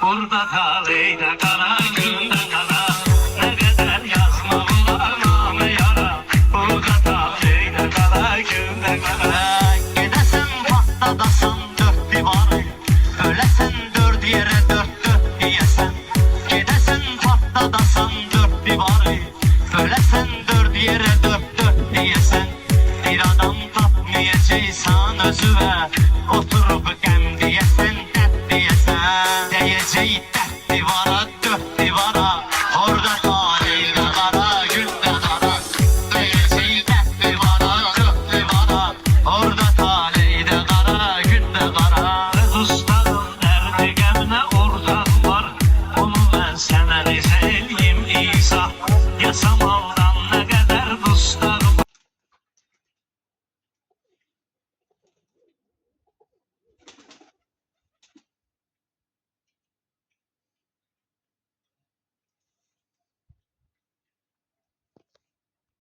Burada taleyde kara, günde kara. Ne kadar yazmalı var namı yara. Burada taleyde kara, günde kara. Gedesen patladasan dört divarı, ölesen dört yere dört dört diyesen. Gedesen patladasan dört divarı, ölesen dört yere dört dört diyesen. Bir adam tapmayacaksan özüve, oturup gəm diyesen, dert diyesen. Diyeceği dert divara, dört divara, orada taleyde kara, günde kara. Diyeceği dert divara, dört divara, orada taleyde kara, günde kara. Ustadın derdi gemine ortak var. Onu ben sana rizeliyim İsa. Yasama